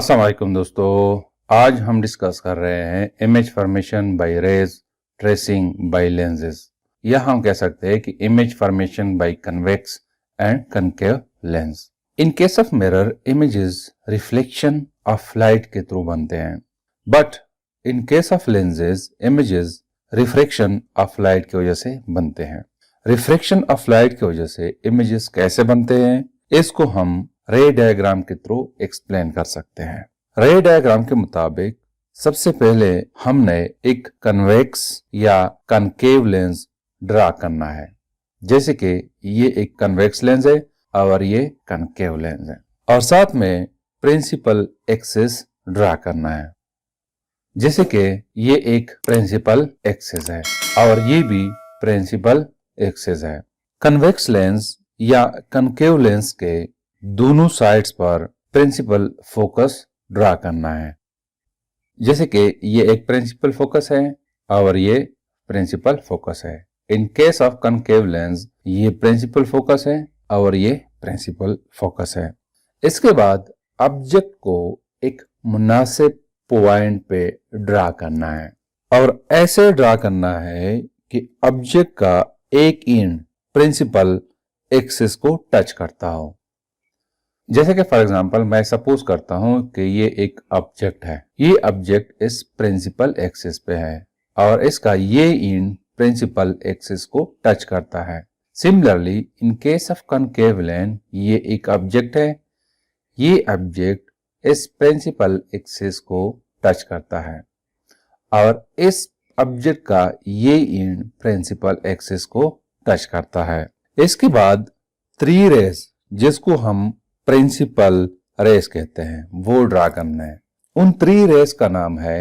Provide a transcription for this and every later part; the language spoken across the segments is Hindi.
अस्सलाम वालेकुम दोस्तों, आज हम डिस्कस कर रहे हैं image formation by rays tracing by lenses, या हम कह सकते हैं कि image formation by convex and concave lens. In case of mirror, images reflection of light के थ्रू बनते हैं, but in case of lenses images refraction of light की वजह से बनते हैं। रिफ्रैक्शन ऑफ लाइट की वजह से इमेजेस कैसे बनते हैं, इसको हम रे डायग्राम के थ्रू एक्सप्लेन कर सकते हैं। रे डायग्राम के मुताबिक सबसे पहले हमने एक कन्वेक्स या कनकेव लेंस ड्रा करना है, जैसे कि ये एक कन्वेक्स लेंस है और ये कनकेव लेंस है, और साथ में प्रिंसिपल एक्सिस ड्रा करना है, जैसे कि ये एक प्रिंसिपल एक्सिस है और ये भी प्रिंसिपल एक्सिस है। कन्वेक्स लेंस या कनकेव लेंस के दोनों साइड्स पर प्रिंसिपल फोकस ड्रा करना है, जैसे कि ये एक प्रिंसिपल फोकस है और ये प्रिंसिपल फोकस है। In case of concave lens ये प्रिंसिपल फोकस है और ये प्रिंसिपल फोकस है। इसके बाद ऑब्जेक्ट को एक मुनासिब पॉइंट पे ड्रा करना है, और ऐसे ड्रा करना है कि ऑब्जेक्ट का एक एंड प्रिंसिपल एक्सिस को टच करता हो। जैसे कि फॉर एग्जांपल मैं सपोज करता हूं कि ये एक ऑब्जेक्ट है, ये ऑब्जेक्ट इस प्रिंसिपल एक्सिस पे है और इसका ये एंड प्रिंसिपल एक्सिस को टच करता है। Similarly in case of concave lens ये एक ऑब्जेक्ट है, ये ऑब्जेक्ट इस प्रिंसिपल एक्सिस को टच करता है और इस ऑब्जेक्ट का ये एंड प्रिंसिपल एक्सिस को टच करता है। इसके बाद थ्री रेज, जिसको हम प्रिंसिपल रेस कहते हैं, वो ड्रा करना है। उन थ्री रेस का नाम है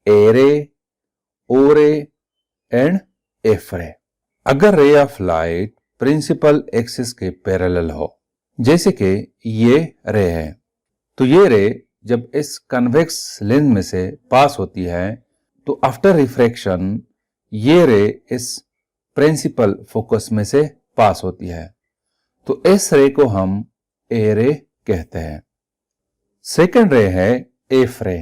ए रे, ओ रे एंड एफ रे। अगर ray of light principal axis के पैरेलल हो, जैसे कि ये रे है, तो ये रे जब इस कन्वेक्स लेंस में से पास होती है तो आफ्टर रिफ्रैक्शन ये रे इस प्रिंसिपल फोकस में से पास होती है, तो इस रे को हम ए रे कहते हैं। सेकंड रे है एफ रे।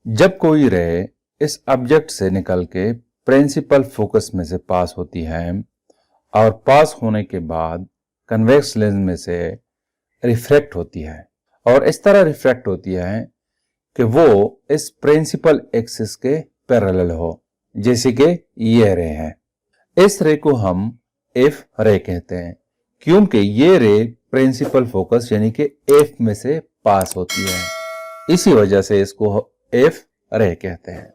जब कोई रे इस ऑब्जेक्ट से निकल के प्रिंसिपल फोकस में से पास होती है और पास होने के बाद कन्वेक्स लेंस में से रिफ्रैक्ट होती है, और इस तरह रिफ्रैक्ट होती है कि वो इस प्रिंसिपल एक्सिस के पैरेलल हो, जैसे कि ये रे है। इस रे को हम एफ रे कहते हैं, क्योंकि ये रे प्रिंसिपल फोकस यानी कि एफ में से पास होती है, इसी वजह से इसको एफ रे कहते हैं।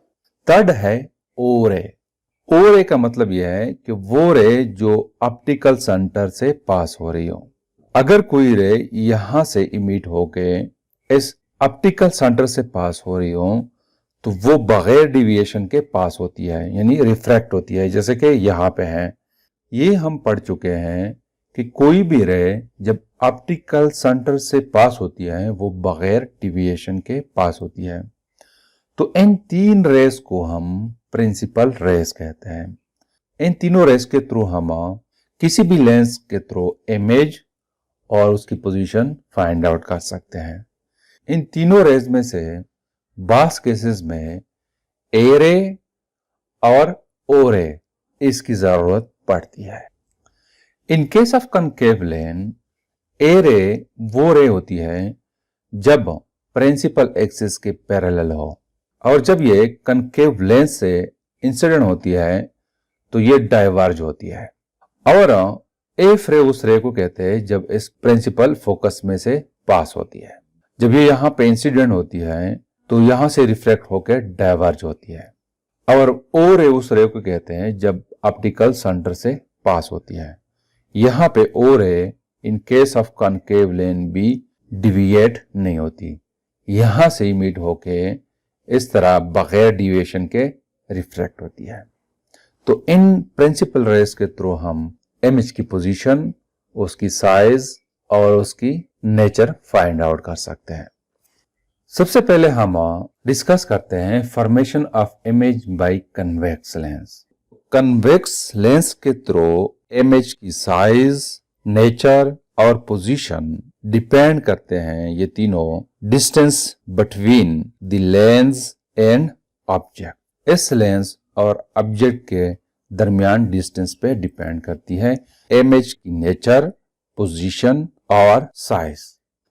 थर्ड है ओ रे। ओ रे का मतलब यह है कि वो रे जो ऑप्टिकल सेंटर से पास हो रही हो। अगर कोई रे यहां से इमिट होके इस ऑप्टिकल सेंटर से पास हो रही हो तो वो बगैर डिविएशन के पास होती है, यानी रिफ्रैक्ट होती है, जैसे कि यहां पे है। ये हम पढ़ चुके हैं कि कोई भी रे जब ऑप्टिकल सेंटर से पास होती है वो बगैर डिविएशन के पास होती है। तो इन तीन रेस को हम प्रिंसिपल रेस कहते हैं। इन तीनों रेस के थ्रू हम किसी भी लेंस के थ्रू इमेज और उसकी पोजीशन फाइंड आउट कर सकते हैं। इन तीनों रेस में से बास केसेस में ए रे और ओ रे इसकी जरूरत पड़ती है। In case of concave lens a ray वो रे होती है जब प्रिंसिपल एक्सिस के पैरेलल हो, और जब ये कनकेव लेंस से इंसिडेंट होती है तो ये डाइवर्ज होती है। और एफ रे उस रे को कहते हैं जब इस प्रिंसिपल फोकस में से पास होती है। जब ये यहाँ पे इंसिडेंट होती है तो यहां से रिफ्लेक्ट होकर डाइवर्ज होती है। और ओ रे उस रे को कहते हैं जब ऑप्टिकल सेंटर से पास होती है। यहां पे ओ रे इन केस ऑफ कॉनकेव लेंस भी डिविएट नहीं होती, यहां से इमिट होके इस तरह बगैर डिविएशन के रिफ्रैक्ट होती है। तो इन प्रिंसिपल रेस के थ्रू हम इमेज की पोजीशन, उसकी साइज और उसकी नेचर फाइंड आउट कर सकते हैं। सबसे पहले हम डिस्कस करते हैं formation of image by convex lens. Convex lens के थ्रू इमेज की साइज, नेचर और पोजीशन डिपेंड करते हैं ये तीनों distance between the lens and object. इस लेंस और ऑब्जेक्ट के दरमियान डिस्टेंस पे डिपेंड करती है इमेज की नेचर, पोजीशन और साइज।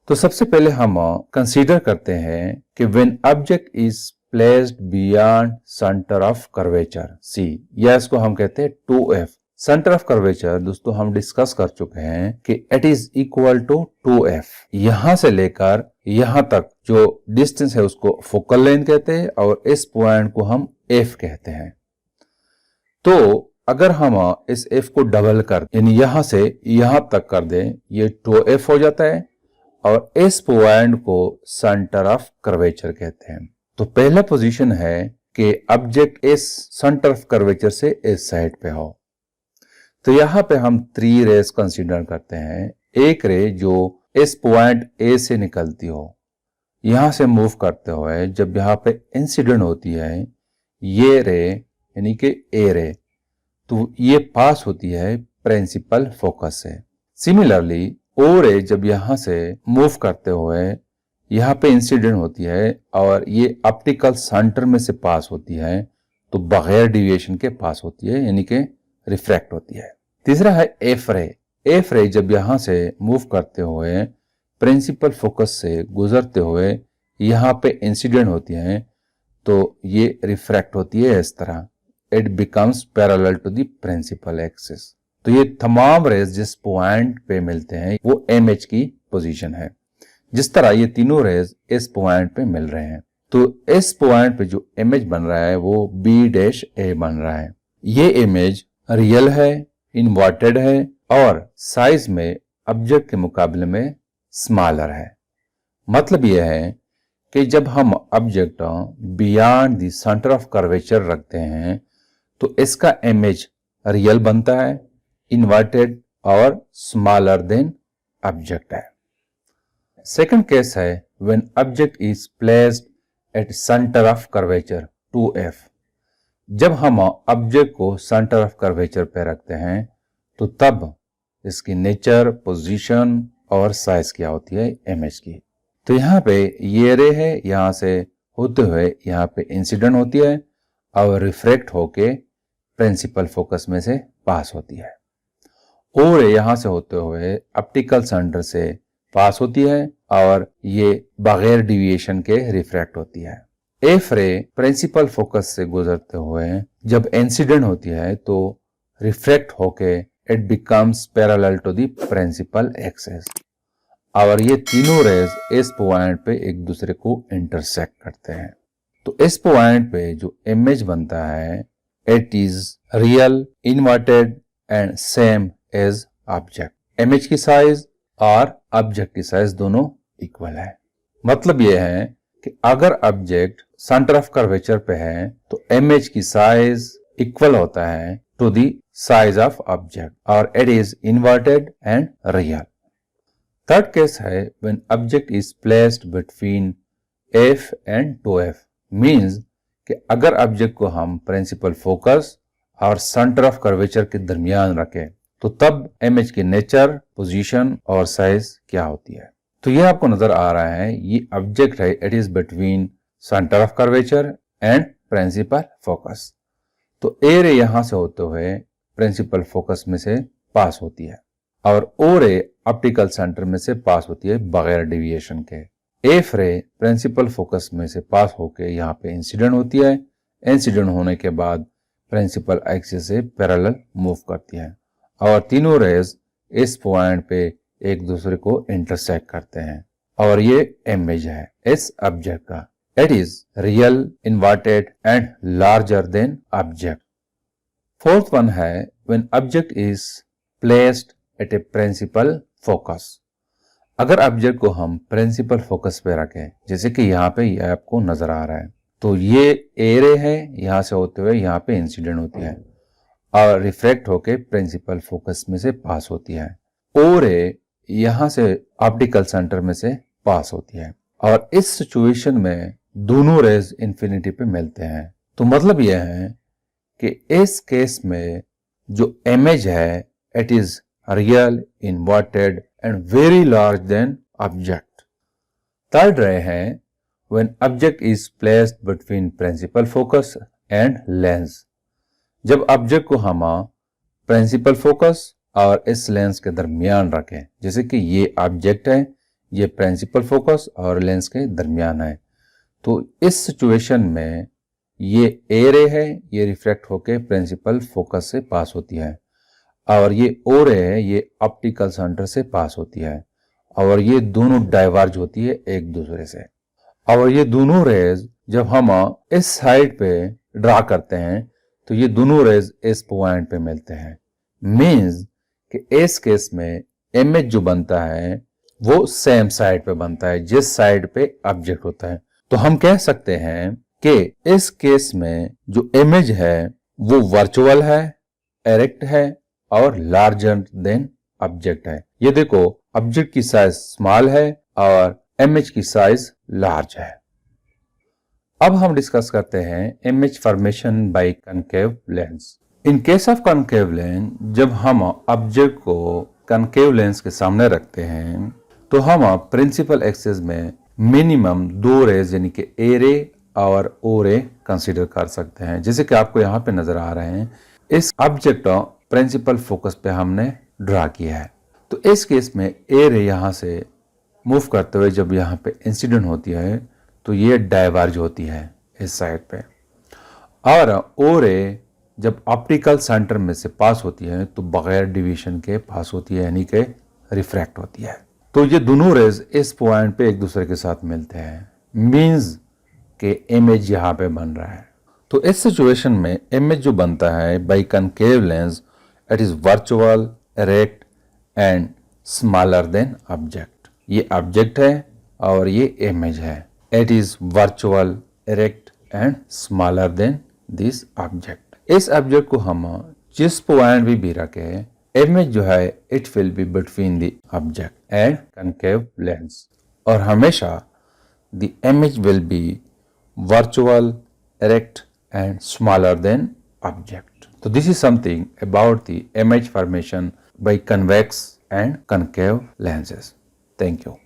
तो सबसे पहले हम कंसीडर करते हैं कि when object is placed beyond centre of curvature C, या इसको हम कहते हैं 2f। सेंटर ऑफ कर्वेचर दोस्तों हम डिस्कस कर चुके हैं कि it is equal to 2f। यहां से लेकर यहां तक जो डिस्टेंस है उसको फोकल लेंथ कहते हैं और इस पॉइंट को हम f कहते हैं। तो अगर हम इस f को डबल कर यानी यहां से यहां तक कर दें, ये 2f हो जाता है और इस पॉइंट को सेंटर ऑफ कर्वेचर कहते हैं। तो पहला पोजीशन है कि ऑब्जेक्ट इस सेंटर ऑफ कर्वेचर से इस साइड पे हो। तो यहां पे हम 3 रेस कंसीडर करते हैं। एक रे जो इस पॉइंट ए से निकलती हो, यहां से मूव करते हुए जब यहां पे इंसिडेंट होती है ये रे यानी कि ए रे, तो ये पास होती है प्रिंसिपल फोकस से। सिमिलरली ओ रे जब यहां से मूव करते हुए यहाँ पे इंसिडेंट होती है और ये ऑप्टिकल सेंटर में से पास होती है, तो बगैर डिविएशन के पास होती है यानी कि रिफ्रैक्ट होती है। तीसरा है एफ रे। एफ रे जब यहां से मूव करते हुए प्रिंसिपल फोकस से गुजरते हुए यहाँ पे इंसिडेंट होती है, तो ये रिफ्रैक्ट होती है इस तरह, it becomes parallel to the principal axis. तो ये तमाम रेज जिस पॉइंट पे मिलते हैं वो एमएच की पोजीशन है। जिस तरह ये तीनों रेज इस पॉइंट पे मिल रहे हैं, तो इस पॉइंट पे जो इमेज बन रहा है वो B-A बन रहा है। ये इमेज रियल है, इन्वर्टेड है और साइज में ऑब्जेक्ट के मुकाबले में स्मॉलर है। मतलब यह है कि जब हम object beyond the centre of curvature रखते हैं तो इसका इमेज रियल बनता है, इन्वर्टेड और स्मॉलर देन ऑब्जेक्ट है। सेकंड केस है when object is placed at centre of curvature 2f। जब हम ऑब्जेक्ट को सेंटर ऑफ कर्वेचर पे रखते हैं तो तब इसकी नेचर, पोजीशन और साइज क्या होती है इमेज की। तो यहाँ पे ये रे है, यहाँ से होते हुए यहाँ पे इंसिडेंट होती है और रिफ्रैक्ट होके प्रिंसिपल फोकस में से पास होती है। ओ रे यहाँ से होते हुए ऑप्टिकल सेंटर से पास होती है और ये बगैर डिविएशन के रिफ्रैक्ट होती है। एफ रे प्रिंसिपल फोकस से गुजरते हुए जब इंसिडेंट होती है तो रिफ्रैक्ट होके it becomes parallel to the principal axis और ये तीनों रेज इस पॉइंट पे एक दूसरे को इंटरसेक्ट करते हैं। तो इस पॉइंट पे जो इमेज बनता है it is real, inverted and same as object. Image की साइज और ऑब्जेक्ट की साइज दोनों इक्वल है। मतलब यह है कि अगर ऑब्जेक्ट सेंटर ऑफ कर्वेचर पे है तो इमेज की साइज इक्वल होता है to the size of object और it is inverted and real. Third case है when object is placed between f and 2f। Means कि अगर ऑब्जेक्ट को हम प्रिंसिपल फोकस और सेंटर ऑफ कर्वेचर के दरमियान रखें तो तब इमेज की नेचर, पोजीशन और साइज क्या होती है। तो ये आपको नजर आ रहा है, ये ऑब्जेक्ट है, it is between centre of curvature and principal focus. तो ए रे यहां से होते हुए प्रिंसिपल फोकस में से पास होती है और ओ रे ऑप्टिकल सेंटर में से पास होती है बगैर डिविएशन के। एफ रे प्रिंसिपल फोकस में से पास होके यहाँ पे इंसिडेंट होती है। इंसिडेंट होने के बाद प्रिंसिपल एक्सिस से पैरेलल मूव करती है और तीनों रेज इस पॉइंट पे एक दूसरे को इंटरसेक्ट करते हैं और ये इमेज है इस ऑब्जेक्ट का। It is real, inverted and larger than object. Fourth one है when object is placed at a principal focus. अगर ऑब्जेक्ट को हम प्रिंसिपल फोकस पे रखें, जैसे कि यहाँ पे ये आपको नजर आ रहा है, तो ये ए रे है, यहाँ से होते हुए यहाँ पे इंसिडेंट होती है और रिफ्रैक्ट होके प्रिंसिपल फोकस में से पास होती है। ओ रे यहां से ऑप्टिकल सेंटर में से पास होती है और इस सिचुएशन में दोनों रेज इंफिनिटी पे मिलते हैं। तो मतलब यह है कि इस केस में जो इमेज है it is real, inverted and very large than object. Third ray है when object is placed between principal focus and lens. जब ऑब्जेक्ट को हम प्रिंसिपल फोकस और इस लेंस के दरमियान रखें, जैसे कि ये ऑब्जेक्ट है, ये प्रिंसिपल फोकस और लेंस के दरमियान है, तो इस सिचुएशन में ये ए रे है, ये रिफ्लेक्ट होके प्रिंसिपल फोकस से पास होती है और ये ओ रे है, ये ऑप्टिकल सेंटर से पास होती है और ये दोनों डाइवर्ज होती है एक दूसरे से। और ये दोनों रेज जब हम इस साइड पे ड्रा करते हैं तो ये दोनों रेज इस पॉइंट पे मिलते हैं। मींस कि इस केस में इमेज जो बनता है वो सेम साइड पे बनता है जिस साइड पे ऑब्जेक्ट होता है। तो हम कह सकते हैं कि इस केस में जो इमेज है वो वर्चुअल है, एरेक्ट है और लार्जर देन ऑब्जेक्ट है। ये देखो ऑब्जेक्ट की साइज स्मॉल है और इमेज की साइज लार्ज है। अब हम डिस्कस करते हैं image formation bye concave lens. In case of concave lens, जब हम ऑब्जेक्ट को कनकेव लेंस के सामने रखते हैं तो हम प्रिंसिपल एक्सिस में मिनिमम दो रेज यानी कि ए रे और ओ रे कंसीडर कर सकते हैं, जैसे कि आपको यहाँ पे नजर आ रहे हैं। इस ऑब्जेक्ट प्रिंसिपल फोकस पे हमने ड्रा किया है, तो इस केस में ए रे यहाँ से मूव करते हुए जब यहाँ पे इंसिडेंट होती है तो ये डाइवर्ज होती है इस साइड पे, और ओ रे जब ऑप्टिकल सेंटर में से पास होती है तो बगैर डिवीजन के पास होती है यानी कि रिफ्रैक्ट होती है। तो ये दोनों रेज इस पॉइंट पे एक दूसरे के साथ मिलते हैं, मींस के इमेज यहाँ पे बन रहा है। तो इस सिचुएशन में इमेज जो बनता है by concave lens, it is virtual, erect and smaller than object. ये ऑब्जेक्ट है और ये इमेज है। It is virtual, erect and smaller than this object. इस ऑब्जेक्ट को हम जिस पॉइंट भी रखे, इमेज जो है it will be between the object and concave lens, और हमेशा the image will be virtual, erect and smaller than object. So this is something about the image formation by convex and concave lenses. Thank you.